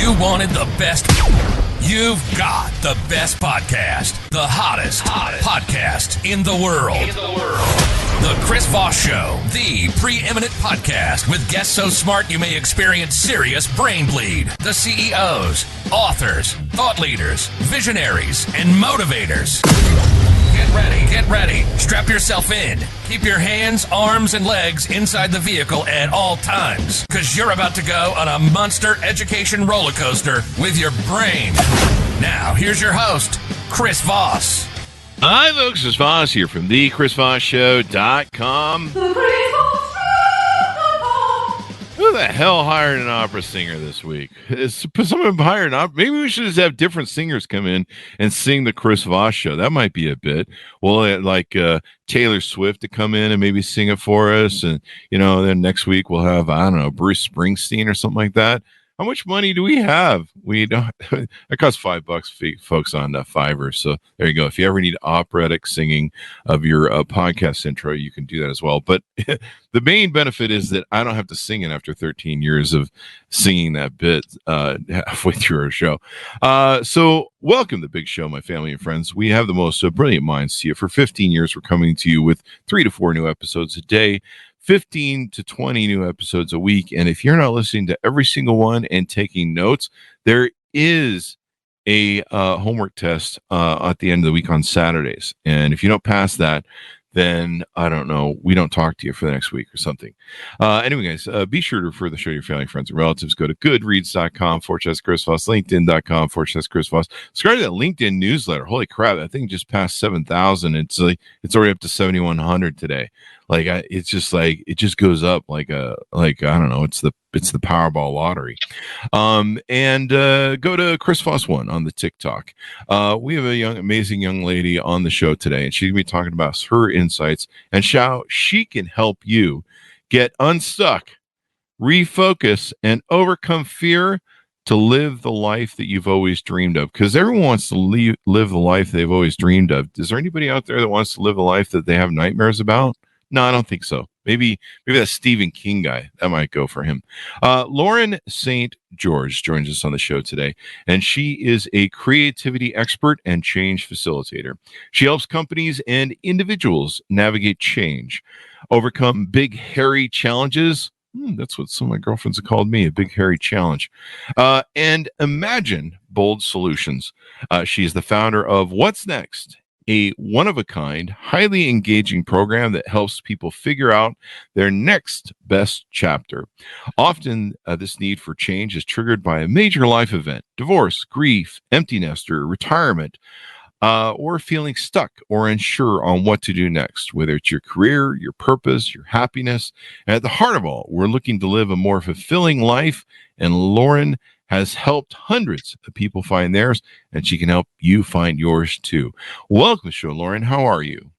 You wanted the best. You've got the best podcast, the hottest podcast in the world. The Chris Voss Show, the preeminent podcast with guests so smart you may experience serious brain bleed. The CEOs, authors, thought leaders, visionaries, and motivators. Get ready. Strap yourself in. Keep your hands, arms, and legs inside the vehicle at all times, because you're about to go on a monster education roller coaster with your brain. Now, here's your host, Chris Voss. Hi, folks. It's Voss here from thechrisvossshow.com. Who the hell hired an opera singer this week? Is someone hired an opera? Maybe we should just have different singers come in and sing the Chris Voss Show. That might be a bit. Well, like Taylor Swift to come in and maybe sing it for us. And, then next week we'll have, I don't know, Bruce Springsteen or something like that. How much money do we have? We don't. It costs $5, folks, on Fiverr. So there you go. If you ever need operatic singing of your podcast intro, you can do that as well. But the main benefit is that I don't have to sing it after 13 years of singing that bit halfway through our show. So welcome to the big show, my family and friends. We have the most brilliant minds to you. For 15 years, we're coming to you with 3 to 4 new episodes a day. 15 to 20 new episodes a week. And if you're not listening to every single one and taking notes, there is a homework test at the end of the week on Saturdays. And if you don't pass that, then I don't know, we don't talk to you for the next week or something. Anyway, guys, be sure to refer the show to your family, friends, and relatives. Go to goodreads.com/Chris Voss, LinkedIn.com/Chris Voss. Subscribe to that LinkedIn newsletter. Holy crap, that thing just passed 7,000. It's already up to 7,100 today. It just goes up like I don't know, it's the Powerball lottery. And go to Chris Voss 1 on the TikTok. We have a amazing young lady on the show today, and she's going to be talking about her insights and how she can help you get unstuck, refocus, and overcome fear to live the life that you've always dreamed of. Because everyone wants to live the life they've always dreamed of. Is there anybody out there that wants to live a life that they have nightmares about? No, I don't think so. Maybe that Stephen King guy, that might go for him. Lauren St. George joins us on the show today, and she is a creativity expert and change facilitator. She helps companies and individuals navigate change, overcome big, hairy challenges. That's what some of my girlfriends have called me, a big, hairy challenge. And imagine bold solutions. She is the founder of What's Next, a one-of-a-kind, highly engaging program that helps people figure out their next best chapter. Often, this need for change is triggered by a major life event: divorce, grief, empty nester, retirement, or feeling stuck or unsure on what to do next, whether it's your career, your purpose, your happiness. And at the heart of all, we're looking to live a more fulfilling life, and Lauren has helped hundreds of people find theirs, and she can help you find yours too. Welcome to the show, Lauren. How are you?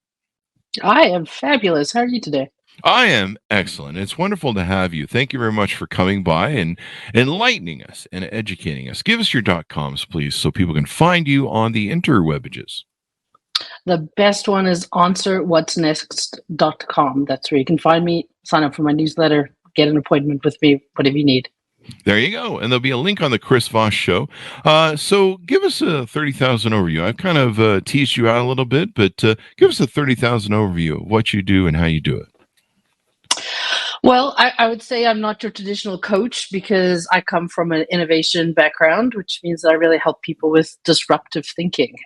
I am fabulous. How are you today? I am excellent. It's wonderful to have you. Thank you very much for coming by and enlightening us and educating us. Give us your .coms, please, so people can find you on the interwebages. The best one is answerwhatsnext.com. That's where you can find me, sign up for my newsletter, get an appointment with me, whatever you need. There you go. And there'll be a link on the Chris Voss Show. So give us a 30,000 overview. I've kind of teased you out a little bit, but give us a 30,000 overview of what you do and how you do it. Well, I would say I'm not your traditional coach because I come from an innovation background, which means that I really help people with disruptive thinking,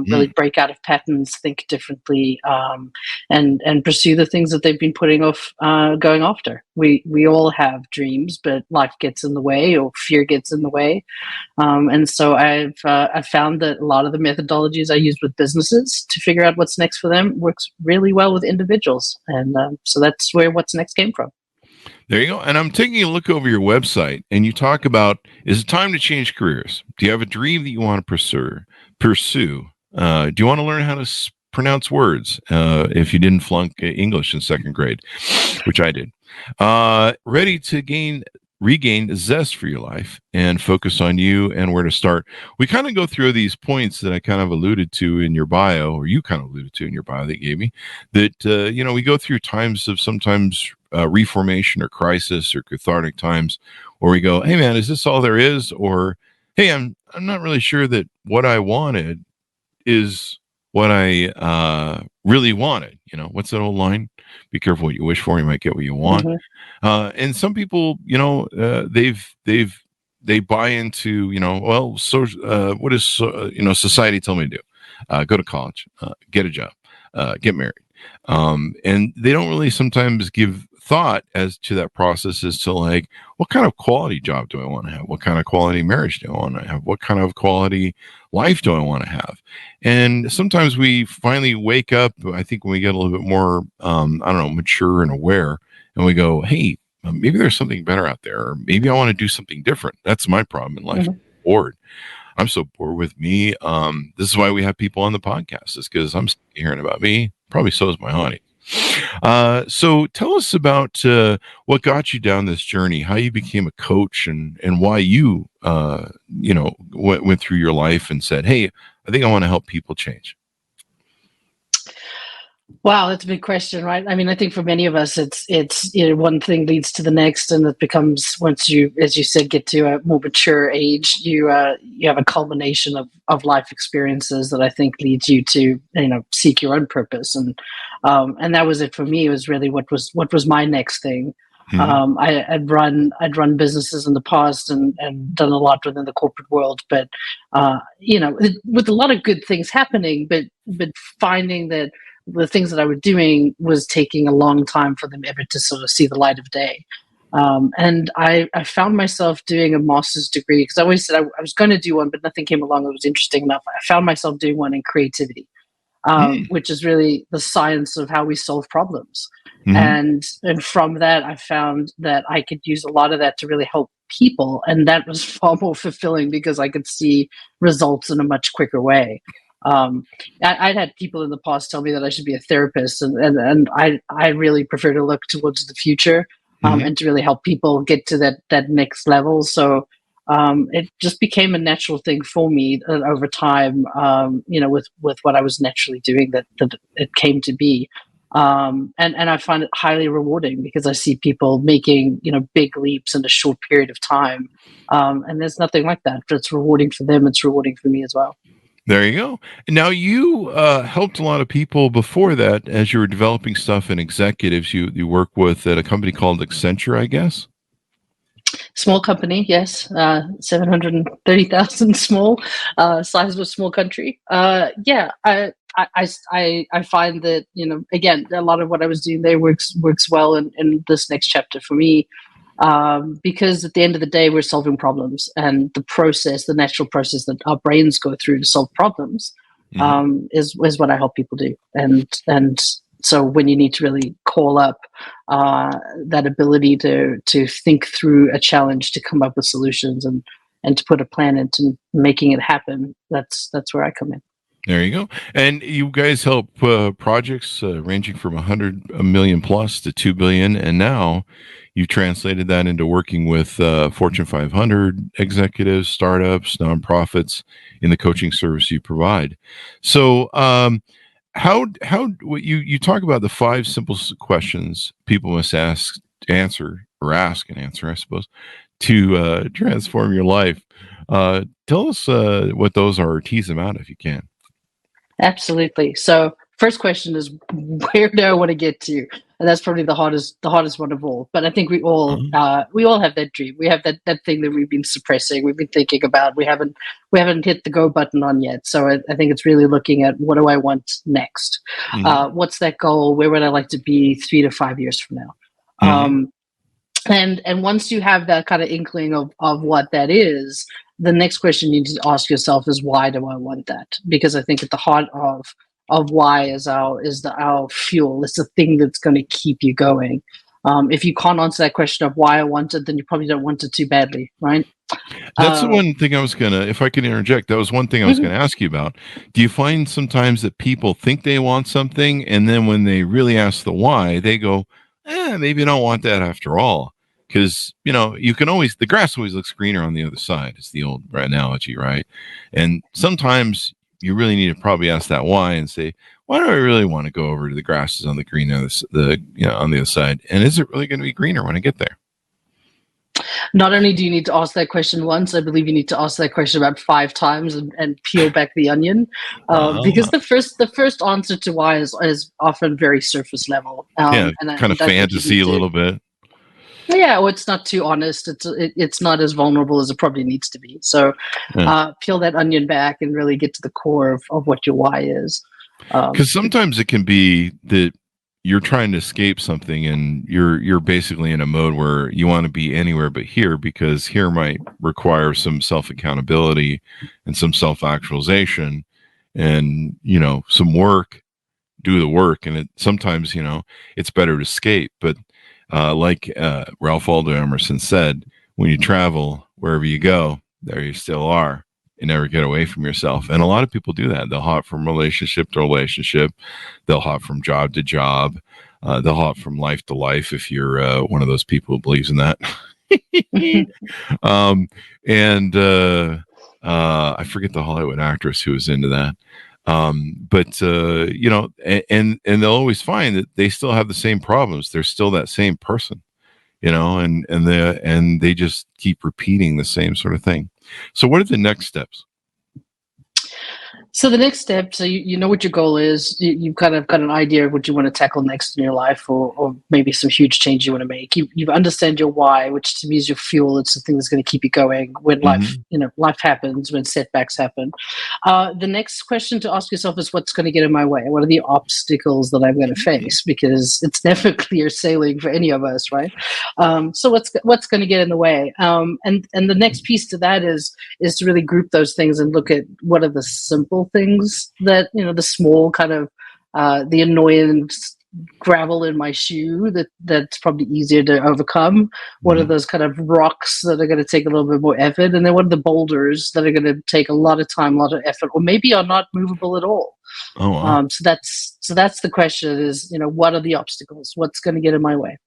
really break out of patterns, think differently, and pursue the things that they've been putting off going after. We all have dreams, but life gets in the way or fear gets in the way. And so I've found that a lot of the methodologies I use with businesses to figure out what's next for them works really well with individuals. And so that's where What's Next came from. There you go. And I'm taking a look over your website, and you talk about, is it time to change careers? Do you have a dream that you want to pursue? Do you want to learn how to pronounce words if you didn't flunk English in second grade, which I did? Ready to regain zest for your life and focus on you and where to start. We kind of go through these points that I kind of alluded to in your bio, or you kind of alluded to in your bio that you gave me, that, we go through times of sometimes reformation or crisis or cathartic times where we go, hey man, is this all there is? Or hey, I'm not really sure that what I wanted is what I really wanted. What's that old line? Be careful what you wish for, you might get what you want. Mhm. And some people, they buy into, well, so what is society tell me to do? Go to college, get a job, get married. And they don't really sometimes give thought as to that process as to like, what kind of quality job do I want to have? What kind of quality marriage do I want to have? What kind of quality life do I want to have? And sometimes we finally wake up, I think when we get a little bit more, I don't know, mature and aware, and we go, hey, maybe there's something better out there, or maybe I want to do something different. That's my problem in life. Mhm. I'm bored. I'm so bored with me. This is why we have people on the podcast, is because I'm sick of hearing about me. Probably so is my audience. So tell us about what got you down this journey, how you became a coach, and why you went through your life and said, hey, I think I want to help people change. Wow, that's a big question, right? I mean, I think for many of us, it's one thing leads to the next, and it becomes, once you, as you said, get to a more mature age, you have a culmination of life experiences that I think leads you to seek your own purpose, and that was it for me. It was really what was my next thing. Mm-hmm. I'd run businesses in the past and done a lot within the corporate world, but with a lot of good things happening, but finding that the things that I was doing was taking a long time for them ever to sort of see the light of day. And I found myself doing a master's degree, because I always said I was going to do one, but nothing came along that was interesting enough. I found myself doing one in creativity, which is really the science of how we solve problems. Mm-hmm. And from that, I found that I could use a lot of that to really help people. And that was far more fulfilling because I could see results in a much quicker way. I'd had people in the past tell me that I should be a therapist, and I really prefer to look towards the future, Mm-hmm. and to really help people get to that next level. So it just became a natural thing for me over time, with what I was naturally doing, that it came to be. And I find it highly rewarding because I see people making big leaps in a short period of time, and there's nothing like that. It's rewarding for them. It's rewarding for me as well. There you go. Now you helped a lot of people before that as you were developing stuff in executives. You work with at a company called Accenture, I guess. Small company, yes. 730,000 small, size of a small country. Yeah, I find that, again, a lot of what I was doing there works well in this next chapter for me, because at the end of the day, we're solving problems, and the natural process that our brains go through to solve problems, Mm-hmm. is what I help people do. And so when you need to really call up that ability to think through a challenge, to come up with solutions, and to put a plan into making it happen, that's where I come in. There you go. And you guys help projects ranging from 100 million plus to 2 billion. And now you translated that into working with Fortune 500 executives, startups, nonprofits in the coaching service you provide. So, how you talk about the 5 simple questions people must answer, I suppose, to transform your life. Tell us what those are, or tease them out if you can. Absolutely. So first question is, where do I want to get to? And that's probably the hardest one of all. But I think we all have that dream. We have that thing that we've been suppressing, we've been thinking about. We haven't hit the go button on yet. So I think it's really looking at, what do I want next? Mm-hmm. What's that goal? Where would I like to be 3 to 5 years from now? Mm-hmm. And once you have that kind of inkling of what that is, the next question you need to ask yourself is, why do I want that? Because I think at the heart of why is our fuel. It's the thing that's going to keep you going. If you can't answer that question of why I want it, then you probably don't want it too badly, right? That's the one thing I was gonna, if I could interject, that was one thing I was Mhm. gonna ask you about. Do you find sometimes that people think they want something, and then when they really ask the why, they go, maybe I don't want that after all? Because you can always, the grass always looks greener on the other side. It's the old analogy, right? And sometimes you really need to probably ask that why and say, why do I really want to go over to the grasses on the green on the on the other side? And is it really going to be greener when I get there? Not only do you need to ask that question once, I believe you need to ask that question about 5 times and peel back the onion, because the first answer to why is often very surface level, Yeah, and kind of I think you fantasy need a to. little bit. Yeah, well, it's not too honest. It's not as vulnerable as it probably needs to be. So, Yeah. peel that onion back and really get to the core of what your why is. Because sometimes it can be that you're trying to escape something and you're basically in a mode where you want to be anywhere but here, because here might require some self accountability and some self actualization and, some work, do the work. And sometimes, it's better to escape. But like Ralph Waldo Emerson said, when you travel, wherever you go, there you still are. You never get away from yourself. And a lot of people do that. They'll hop from relationship to relationship. They'll hop from job to job. They'll hop from life to life if you're one of those people who believes in that. And I forget the Hollywood actress who was into that. But and they'll always find that they still have the same problems. They're still that same person, and they just keep repeating the same sort of thing. So what are the next steps? So the next step, so you know what your goal is. You've kind of got an idea of what you want to tackle next in your life, or maybe some huge change you want to make. You understand your why, which to me is your fuel. It's the thing that's going to keep you going when life happens, when setbacks happen. The next question to ask yourself is, what's going to get in my way? What are the obstacles that I'm going to face? Because it's never clear sailing for any of us, right? So what's going to get in the way? And the next piece to that is to really group those things and look at what are the simple things that, the small kind of the annoying gravel in my shoe that's probably easier to overcome. What are those kind of rocks that are going to take a little bit more effort? And then what are the boulders that are going to take a lot of time, a lot of effort, or maybe are not movable at all? Oh, wow. So that's the question is, what are the obstacles? What's going to get in my way?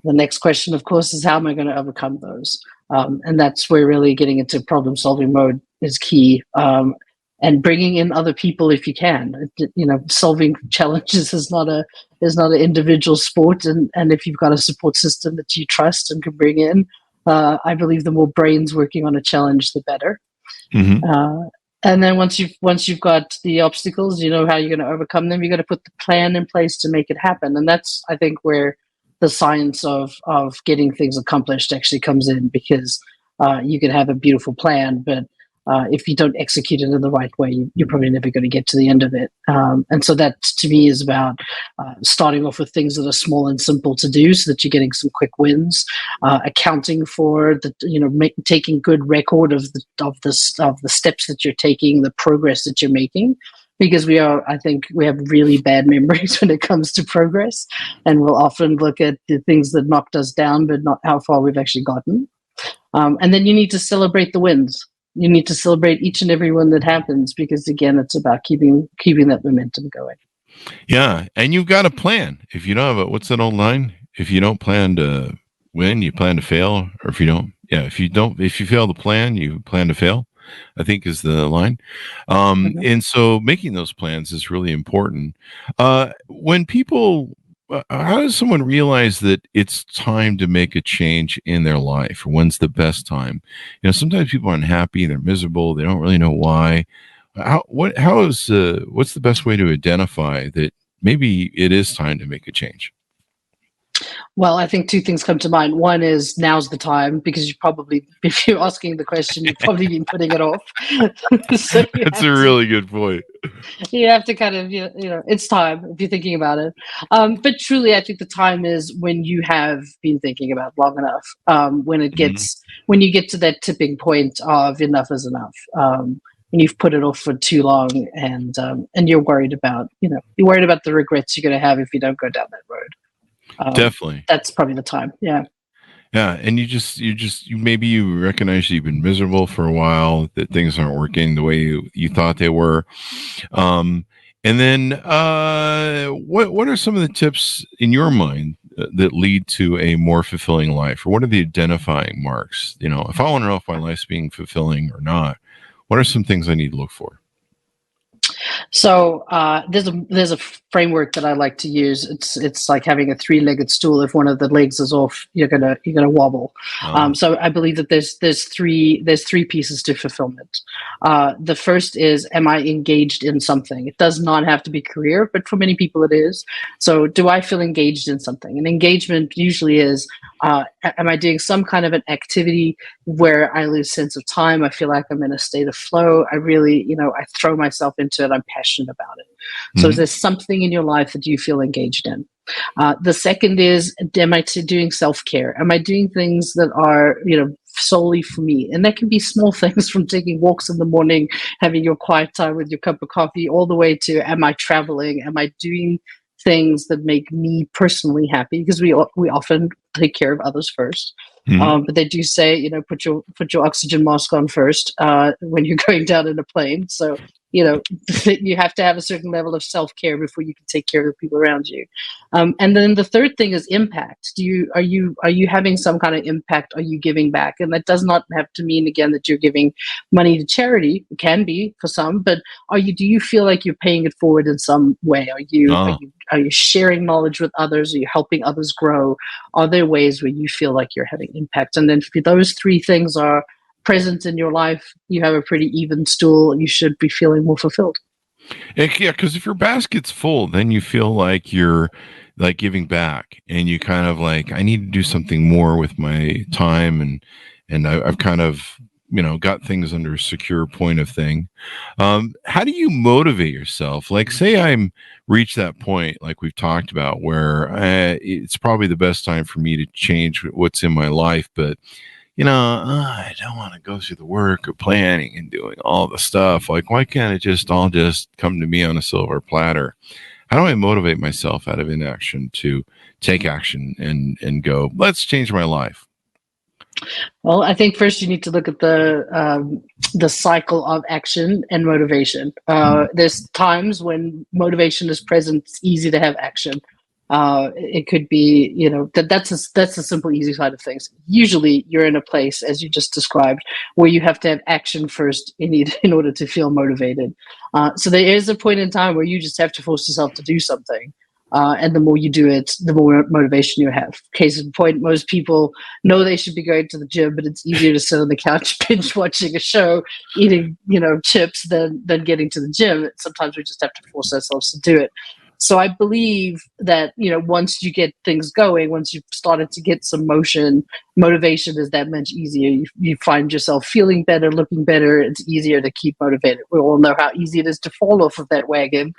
The next question, of course, is how am I going to overcome those? And that's where really getting into problem solving mode is key. And bringing in other people if you can. Solving challenges is not an individual sport, and if you've got a support system that you trust and can bring in, I believe the more brains working on a challenge, the better. And then once you've got the obstacles, you know how you're going to overcome them. You got to put the plan in place to make it happen, and that's, I think, where the science of getting things accomplished actually comes in, because you can have a beautiful plan, but if you don't execute it in the right way, you're probably never going to get to the end of it. And so that, to me, is about starting off with things that are small and simple to do, so that you're getting some quick wins. Accounting for the, taking good record of the steps that you're taking, the progress that you're making. Because I think we have really bad memories when it comes to progress, and we'll often look at the things that knocked us down, but not how far we've actually gotten. And then you need to celebrate the wins. You need to celebrate each and every one that happens, because again, it's about keeping that momentum going. Yeah, and you've got a plan. If you don't have what's that old line? If you don't plan to win, you plan to fail. Or if you fail to plan, you plan to fail, I think is the line. And so making those plans is really important. When people, how does someone realize that it's time to make a change in their life? Or when's the best time? Sometimes people are unhappy, they're miserable, they don't really know why. What's the best way to identify that maybe it is time to make a change? Well, I think 2 things come to mind. One is, now's the time, because if you're asking the question, you've probably been putting it off. So that's a really good point. You have to kind of, it's time if you're thinking about it. But truly, I think the time is when you have been thinking about it long enough. When you get to that tipping point of enough is enough. And you've put it off for too long, and you're worried about, the regrets you're going to have if you don't go down that road. Definitely. That's probably the time. Yeah. Yeah. And maybe you recognize you've been miserable for a while, that things aren't working the way you thought they were. And then what are some of the tips in your mind that lead to a more fulfilling life? Or what are the identifying marks? If I want to know if my life's being fulfilling or not, what are some things I need to look for? So there's a framework that I like to use. It's like having a three-legged stool. If one of the legs is off, you're gonna wobble. So I believe that there's three pieces to fulfillment. The first is, am I engaged in something? It does not have to be career, but for many people it is. So do I feel engaged in something? And engagement usually is, am I doing some kind of an activity where I lose sense of time? I feel like I'm in a state of flow. I really, I throw myself into it. I'm passionate about it. So there's something in your life that you feel engaged in. The second is, am I doing self-care? Am I doing things that are, solely for me? And that can be small things, from taking walks in the morning, having your quiet time with your cup of coffee, all the way to, am I traveling? Am I doing things that make me personally happy? Because we often take care of others first. But they do say, put your oxygen mask on first when you're going down in a plane. So, you have to have a certain level of self-care before you can take care of the people around you. And then the third thing is impact. Are you having some kind of impact? Are you giving back? And that does not have to mean, again, that you're giving money to charity. It can be for some, but do you feel like you're paying it forward in some way? Are you sharing knowledge with others? Are you helping others grow? Are there ways where you feel like you're having impact? And then if those three things are present in your life, you have a pretty even stool. You should be feeling more fulfilled. Yeah, because if your basket's full, then you feel like you're like giving back, and you kind of like, I need to do something more with my time, and I've kind of got things under a secure point of thing. How do you motivate yourself? Like, say I'm reached that point, like we've talked about, where it's probably the best time for me to change what's in my life, but I don't want to go through the work of planning and doing all the stuff. Like, why can't it just all just come to me on a silver platter? How do I motivate myself out of inaction to take action and go, let's change my life? Well, I think first you need to look at the cycle of action and motivation. There's times when motivation is present. It's easy to have action. It could be, that's a simple, easy side of things. Usually you're in a place, as you just described, where you have to have action first in order to feel motivated. So there is a point in time where you just have to force yourself to do something. And the more you do it, the more motivation you have. Case in point, most people know they should be going to the gym, but it's easier to sit on the couch binge watching a show, eating, chips than getting to the gym. Sometimes we just have to force ourselves to do it. So I believe that, once you get things going, once you've started to get some motivation is that much easier. You find yourself feeling better, looking better. It's easier to keep motivated. We all know how easy it is to fall off of that wagon,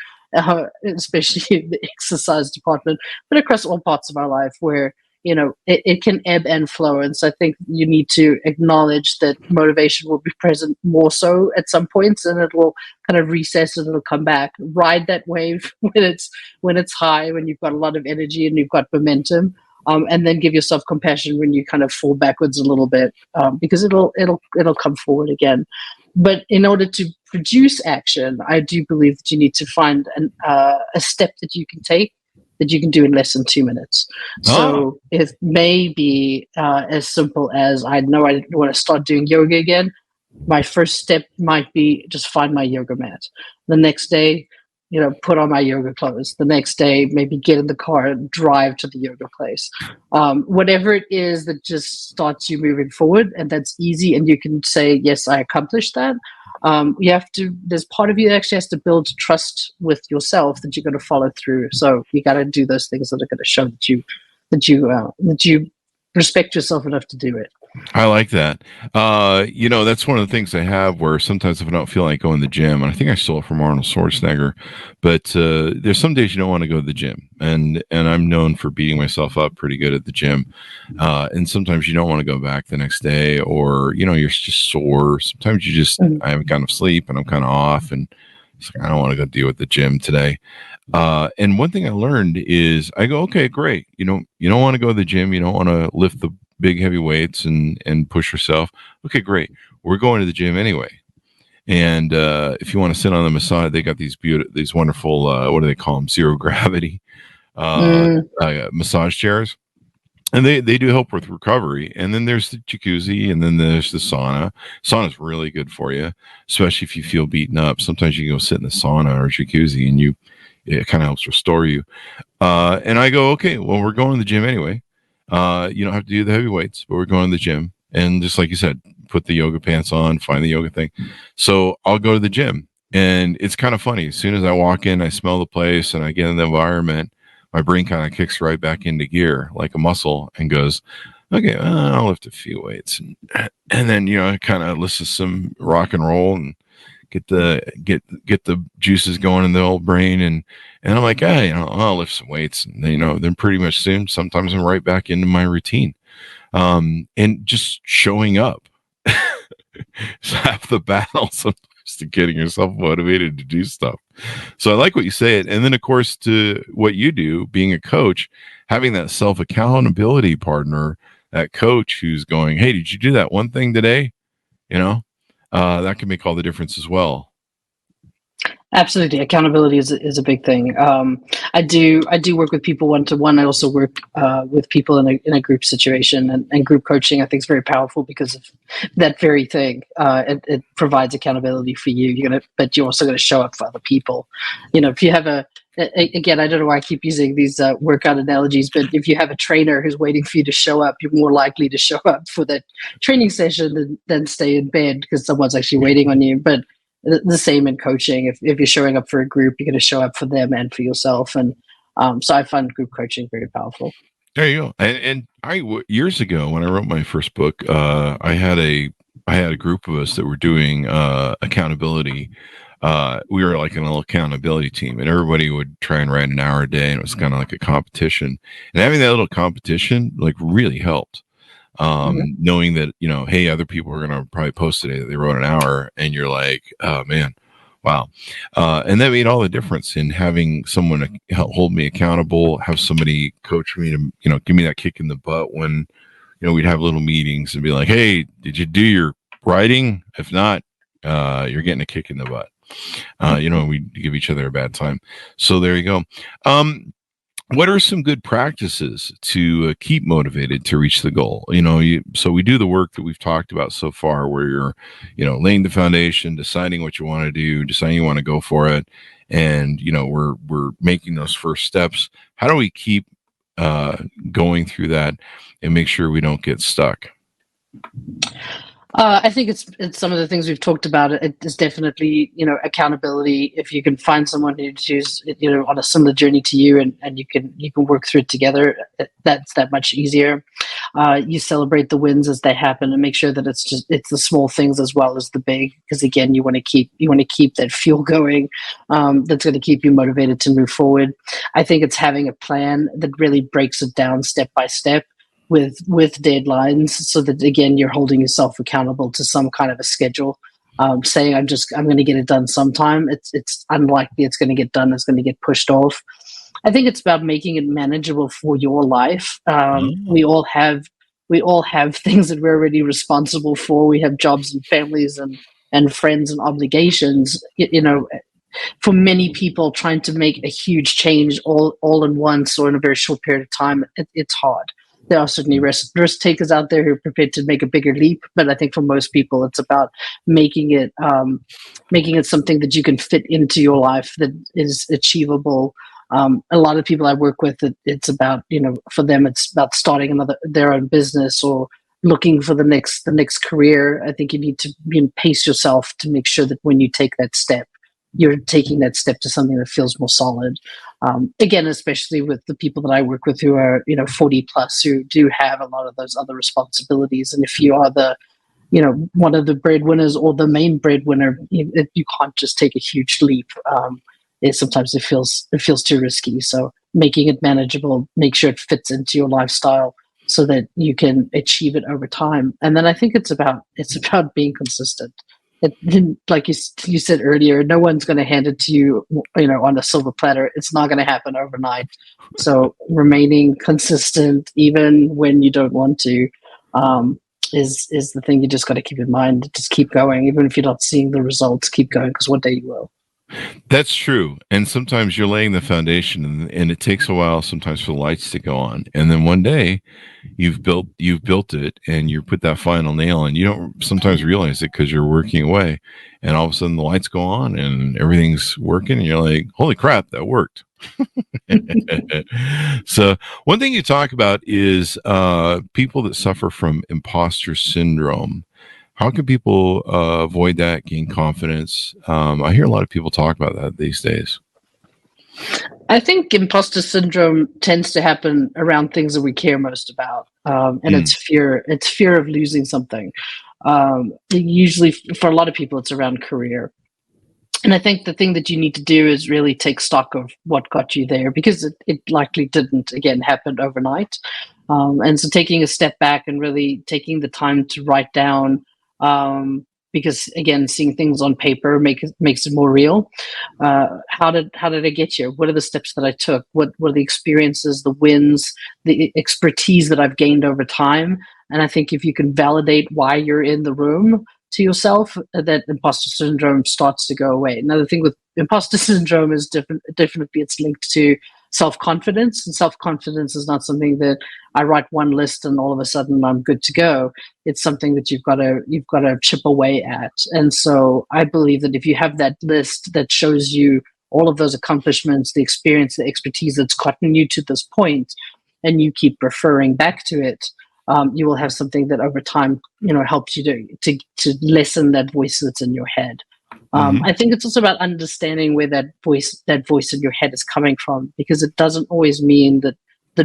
especially in the exercise department, but across all parts of our life where, it can ebb and flow. And so I think you need to acknowledge that motivation will be present more so at some points, and it will kind of recess and it'll come back. Ride that wave when it's high, when you've got a lot of energy and you've got momentum, and then give yourself compassion when you kind of fall backwards a little bit, because it'll come forward again. But in order to produce action, I do believe that you need to find a step that you can take that you can do in less than 2 minutes. So it may be as simple as, I know I want to start doing yoga again. My first step might be just find my yoga mat. The next day, put on my yoga clothes. The next day, maybe get in the car and drive to the yoga place. Whatever it is that just starts you moving forward, and that's easy, and you can say, yes, I accomplished that. There's part of you that actually has to build trust with yourself that you're going to follow through. So you got to do those things that are going to show that you respect yourself enough to do it. I like that. That's one of the things I have where sometimes if I don't feel like going to the gym, and I think I stole it from Arnold Schwarzenegger, but there's some days you don't want to go to the gym, and I'm known for beating myself up pretty good at the gym. And sometimes you don't want to go back the next day, or, you're just sore. Sometimes you just, I haven't gotten sleep and I'm kind of off, and it's like, I don't want to go deal with the gym today. And one thing I learned is I go, okay, great. You don't want to go to the gym. You don't want to lift the big heavy weights and push yourself. Okay, great. We're going to the gym anyway. And if you want to sit on the massage, they got these wonderful, what do they call them? Zero gravity massage chairs. and they do help with recovery. And then there's the jacuzzi, and then there's the sauna. Sauna's really good for you, especially if you feel beaten up. Sometimes you can go sit in the sauna or jacuzzi, and it kind of helps restore you. And I go, okay, well, we're going to the gym anyway. You don't have to do the heavy weights, but we're going to the gym. And just like you said, put the yoga pants on, find the yoga thing. So I'll go to the gym, and it's kind of funny. As soon as I walk in, I smell the place and I get in the environment, my brain kind of kicks right back into gear like a muscle and goes, okay, I'll lift a few weights. And then, it kind of listen to some rock and roll and get the juices going in the old brain. And I'm like, hey, I'll lift some weights. And then pretty much soon, sometimes I'm right back into my routine. And just showing up. It's half the battle sometimes to getting yourself motivated to do stuff. So I like what you say. And then, of course, to what you do, being a coach, having that self-accountability partner, that coach who's going, hey, did you do that one thing today? That can make all the difference as well. Absolutely, accountability is a big thing. I do work with people one-to-one. I also work with people in a group situation, and group coaching I think is very powerful because of that very thing. It provides accountability for you. But you're also going to show up for other people. If you have again, I don't know why I keep using these workout analogies, but if you have a trainer who's waiting for you to show up, you're more likely to show up for that training session than stay in bed because someone's actually waiting on you. But the same in coaching. If you're showing up for a group, you're going to show up for them and for yourself. And so I find group coaching very powerful. There you go. And I years ago when I wrote my first book, I had a group of us that were doing accountability. We were like an little accountability team, and everybody would try and write an hour a day, and it was kind of like a competition. And having that little competition like really helped. Knowing that, hey, other people are going to probably post today that they wrote an hour, and you're like, oh man, wow. And that made all the difference in having someone hold me accountable, have somebody coach me to, give me that kick in the butt when, we'd have little meetings and be like, hey, did you do your writing? If not, you're getting a kick in the butt. We give each other a bad time. So there you go. What are some good practices to keep motivated to reach the goal? So we do the work that we've talked about so far, where you're, laying the foundation, deciding what you want to do, deciding you want to go for it, and we're making those first steps. How do we keep going through that and make sure we don't get stuck? I think it's some of the things we've talked about. It is definitely, accountability. If you can find someone who's, on a similar journey to you, and you can work through it together, that's that much easier. You celebrate the wins as they happen, and make sure that it's the small things as well as the big, because again, you want to keep that fuel going. That's going to keep you motivated to move forward. I think it's having a plan that really breaks it down step by step, with deadlines, so that again you're holding yourself accountable to some kind of a schedule. Saying I'm going to get it done sometime. It's unlikely it's going to get done. It's going to get pushed off. I think it's about making it manageable for your life. We all have things that we're already responsible for. We have jobs and families and friends and obligations. For many people, trying to make a huge change all in once or in a very short period of time, it's hard. There are certainly risk takers out there who are prepared to make a bigger leap, but I think for most people, it's about making it something that you can fit into your life that is achievable. A lot of people I work with, it's about, for them, it's about starting their own business or looking for the next career. I think you need to pace yourself to make sure that when you take that step, you're taking that step to something that feels more solid. Again, especially with the people that I work with who are, 40 plus, who do have a lot of those other responsibilities. And if you are one of the breadwinners or the main breadwinner, you can't just take a huge leap. Sometimes it feels too risky. So making it manageable, make sure it fits into your lifestyle so that you can achieve it over time. And then I think it's about being consistent. Like you said earlier, no one's going to hand it to you, on a silver platter. It's not going to happen overnight. So remaining consistent, even when you don't want to, is the thing you just got to keep in mind. Just keep going, even if you're not seeing the results. Keep going, because one day you will. That's true. And sometimes you're laying the foundation, and it takes a while sometimes for the lights to go on. And then one day you've built it, and you put that final nail, and you don't sometimes realize it because you're working away, and all of a sudden the lights go on and everything's working, and you're like, holy crap, that worked. So one thing you talk about is people that suffer from imposter syndrome. How can people avoid that, gain confidence? I hear a lot of people talk about that these days. I think imposter syndrome tends to happen around things that we care most about, and it's fear. It's fear of losing something. Usually, for a lot of people, it's around career. And I think the thing that you need to do is really take stock of what got you there, because it likely didn't, again, happen overnight. And so taking a step back and really taking the time to write down, because again, seeing things on paper makes it more real. How did I get here? What are the steps that I took? What are the experiences, the wins, the expertise that I've gained over time? And I think if you can validate why you're in the room to yourself, that imposter syndrome starts to go away. Another thing with imposter syndrome is definitely it's linked to self-confidence, and self-confidence is not something that I write one list and all of a sudden I'm good to go. It's something that you've got to chip away at. And so I believe that if you have that list that shows you all of those accomplishments, the experience, the expertise that's gotten you to this point, and you keep referring back to it, you will have something that over time, helps you to lessen that voice that's in your head. I think it's also about understanding where that voice in your head is coming from, because it doesn't always mean that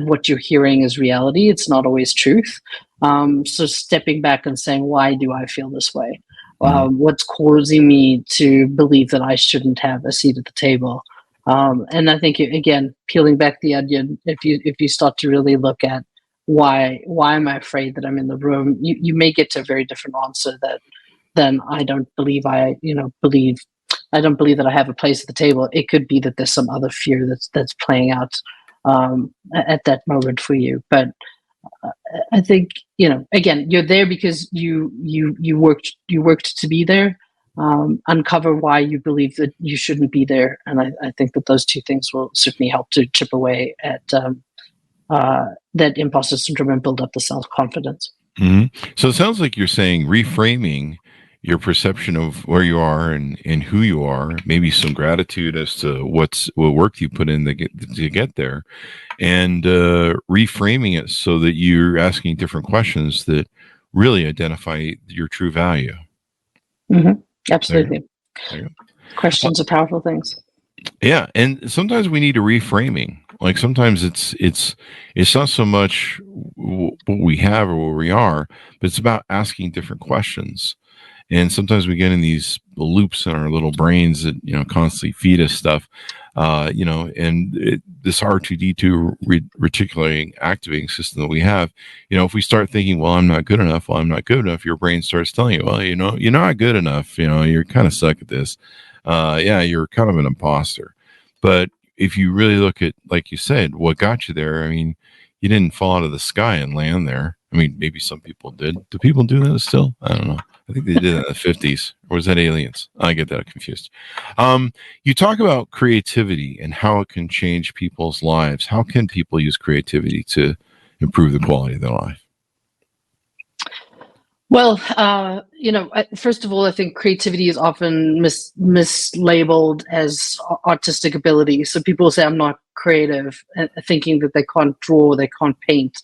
what you're hearing is reality. It's not always truth. So stepping back and saying, why do I feel this way? What's causing me to believe that I shouldn't have a seat at the table? And I think, again, peeling back the onion, if you start to really look at why am I afraid that I'm in the room, you may get to a very different answer than I don't believe I don't believe that I have a place at the table. It could be that there's some other fear that's playing out at that moment for you. But I think, again, you're there because you worked to be there. Uncover why you believe that you shouldn't be there, and I think that those two things will certainly help to chip away at that imposter syndrome and build up the self-confidence. So it sounds like you're saying reframing your perception of where you are and who you are, maybe some gratitude as to what work you put in to get there, and reframing it so that you're asking different questions that really identify your true value. Absolutely. There you go. Questions are powerful things. Yeah, and sometimes we need a reframing. Like sometimes it's not so much what we have or where we are, but it's about asking different questions. And sometimes we get in these loops in our little brains that constantly feed us stuff. And this R2D2 reticulating activating system that we have, if we start thinking, well, I'm not good enough, your brain starts telling you, well, you're not good enough, you're kind of suck at this. You're kind of an imposter. But if you really look at, like you said, what got you there, I mean, you didn't fall out of the sky and land there. I mean, maybe some people did. Do people do that still? I don't know. I think they did it in the 50s. Or was that aliens? I get that confused. You talk about creativity and how it can change people's lives. How can people use creativity to improve the quality of their life? Well, first of all, I think creativity is often mislabeled as artistic ability. So people say, I'm not creative, thinking that they can't draw, they can't paint.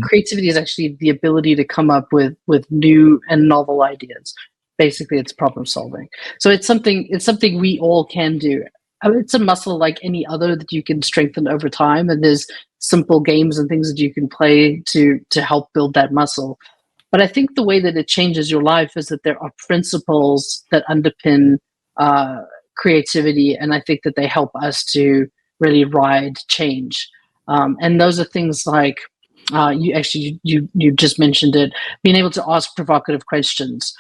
Creativity is actually the ability to come up with new and novel ideas. Basically, it's problem solving. So it's something we all can do. It's a muscle like any other that you can strengthen over time. And there's simple games and things that you can play to help build that muscle. But I think the way that it changes your life is that there are principles that underpin creativity, and I think that they help us to really ride change. And those are things like you just mentioned it, being able to ask provocative questions.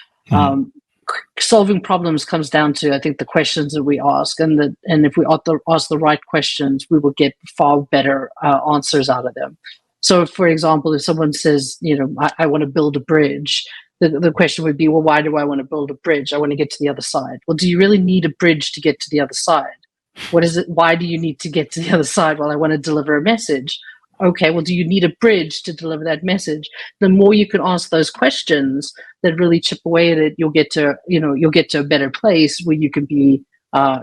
Solving problems comes down to, I think, the questions that we ask, and if we ask the right questions, we will get far better answers out of them. So, for example, if someone says, I want to build a bridge, the question would be, well, why do I want to build a bridge? I want to get to the other side. Well, do you really need a bridge to get to the other side? What is it? Why do you need to get to the other side? Well, I want to deliver a message. Okay, well, do you need a bridge to deliver that message? The more you can ask those questions that really chip away at it, you'll get to a better place where you can be,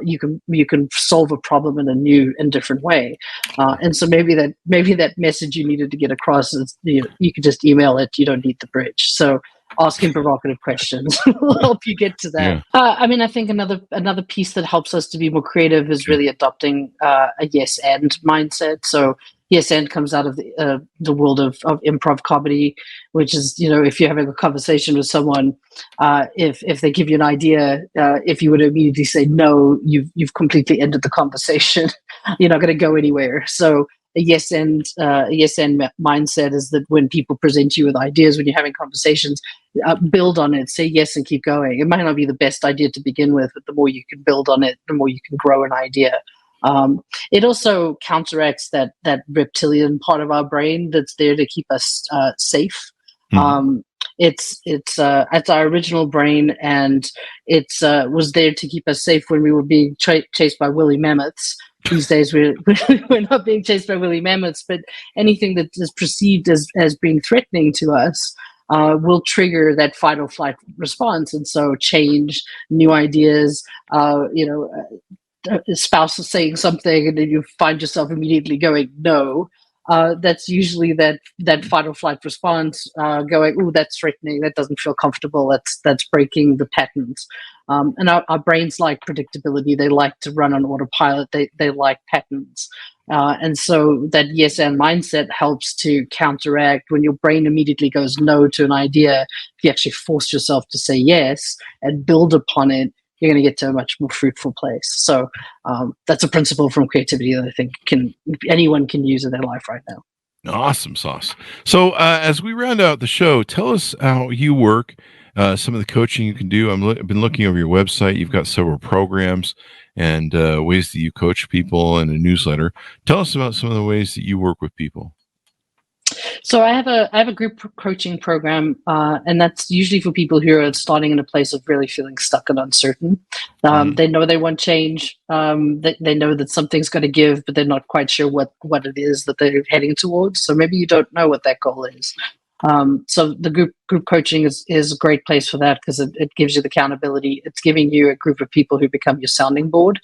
you can solve a problem in a new and different way. And so maybe that message you needed to get across is, you could just email it. You don't need the bridge. So asking provocative questions will help you get to that. Yeah. I think another piece that helps us to be more creative is really adopting a yes and mindset. So yes and comes out of the world of improv comedy, which is, if you're having a conversation with someone, if they give you an idea, if you would immediately say no, you've completely ended the conversation. You're not going to go anywhere. So a yes and mindset is that when people present you with ideas, when you're having conversations, build on it, say yes and keep going. It might not be the best idea to begin with, but the more you can build on it, the more you can grow an idea. It also counteracts that reptilian part of our brain that's there to keep us safe. Mm-hmm. It's our original brain, and it was there to keep us safe when we were being chased by woolly mammoths. These days we're not being chased by woolly mammoths, but anything that is perceived as being threatening to us will trigger that fight or flight response. And so change, new ideas, spouse is saying something and then you find yourself immediately going no, that's usually that fight or flight response, going, oh, that's threatening, that doesn't feel comfortable, that's breaking the patterns. And our brains like predictability. They like to run on autopilot. They like patterns. And so that yes and mindset helps to counteract when your brain immediately goes no to an idea. If you actually force yourself to say yes and build upon it, you're going to get to a much more fruitful place. So that's a principle from creativity that I think anyone can use in their life right now. Awesome sauce. So as we round out the show, tell us how you work, some of the coaching you can do. I've been looking over your website. You've got several programs and ways that you coach people and a newsletter. Tell us about some of the ways that you work with people. So I have a group coaching program, and that's usually for people who are starting in a place of really feeling stuck and uncertain. They know they want change. They know that something's going to give, but they're not quite sure what it is that they're heading towards. So maybe you don't know what that goal is. So the group coaching is a great place for that because it gives you the accountability. It's giving you a group of people who become your sounding board.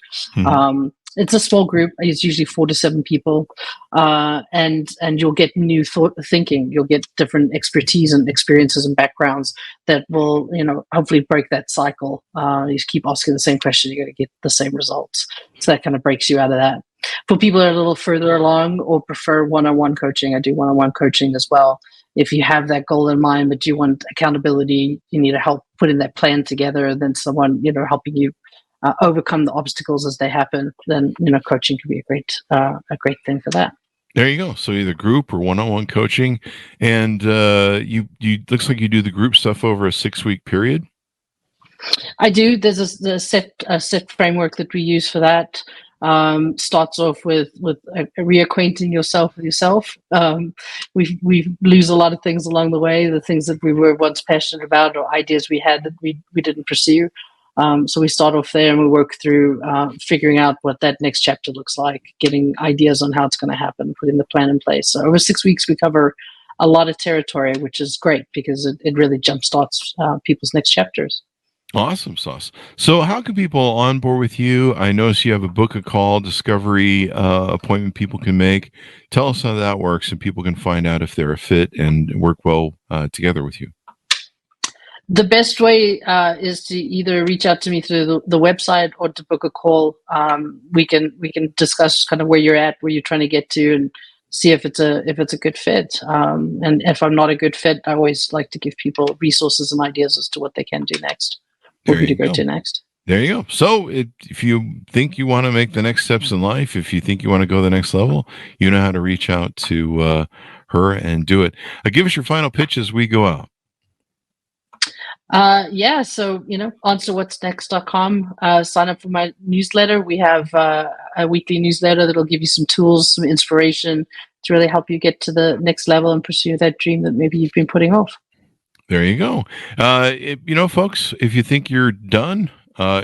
It's a small group. It's usually 4 to 7 people, and you'll get new thinking. You'll get different expertise and experiences and backgrounds that will, hopefully break that cycle. You keep asking the same question, you're going to get the same results. So that kind of breaks you out of that. For people that are a little further along or prefer one-on-one coaching, I do one-on-one coaching as well. If you have that goal in mind, but you want accountability, you need to help putting that plan together, then someone, helping you overcome the obstacles as they happen, then coaching can be a great thing for that. There you go. So either group or one-on-one coaching, and you looks like you do the group stuff over a 6-week period. I do. There's a set framework that we use for that. Starts off with reacquainting yourself with yourself. We lose a lot of things along the way, the things that we were once passionate about or ideas we had that we didn't pursue. So we start off there and we work through figuring out what that next chapter looks like, getting ideas on how it's going to happen, putting the plan in place. So over 6 weeks, we cover a lot of territory, which is great because it really jumpstarts people's next chapters. Awesome sauce. So how can people onboard with you? I notice you have a book a call discovery appointment people can make. Tell us how that works and people can find out if they're a fit and work well together with you. The best way is to either reach out to me through the website or to book a call. We can discuss kind of where you're at, where you're trying to get to, and see if it's a good fit. And if I'm not a good fit, I always like to give people resources and ideas as to what they can do next, or who to go to next. There you go. So if you think you want to make the next steps in life, if you think you want to go the next level, you know how to reach out to her and do it. Give us your final pitch as we go out. So, answerwhatsnext.com, sign up for my newsletter. We have a weekly newsletter that'll give you some tools, some inspiration to really help you get to the next level and pursue that dream that maybe you've been putting off. There you go. Folks, if you think you're done,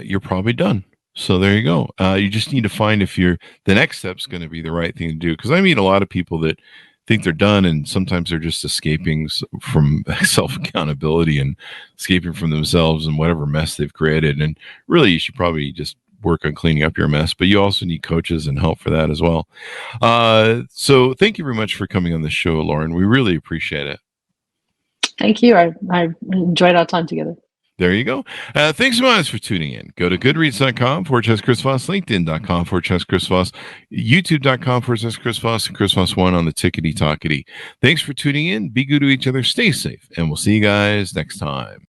you're probably done. So there you go. You just need to find if the next step's going to be the right thing to do. Because I meet a lot of people that think they're done, and sometimes they're just escaping from self accountability and escaping from themselves and whatever mess they've created. And really, you should probably just work on cleaning up your mess, but you also need coaches and help for that as well. So thank you very much for coming on the show, Lauren. We really appreciate it. Thank you. I enjoyed our time together. There you go. Thanks so much for tuning in. Go to goodreads.com/Chris Voss, LinkedIn.com/Chris Voss, YouTube.com/Chris Voss, and Chris Voss 1 on the tickety-tockety. Thanks for tuning in. Be good to each other. Stay safe. And we'll see you guys next time.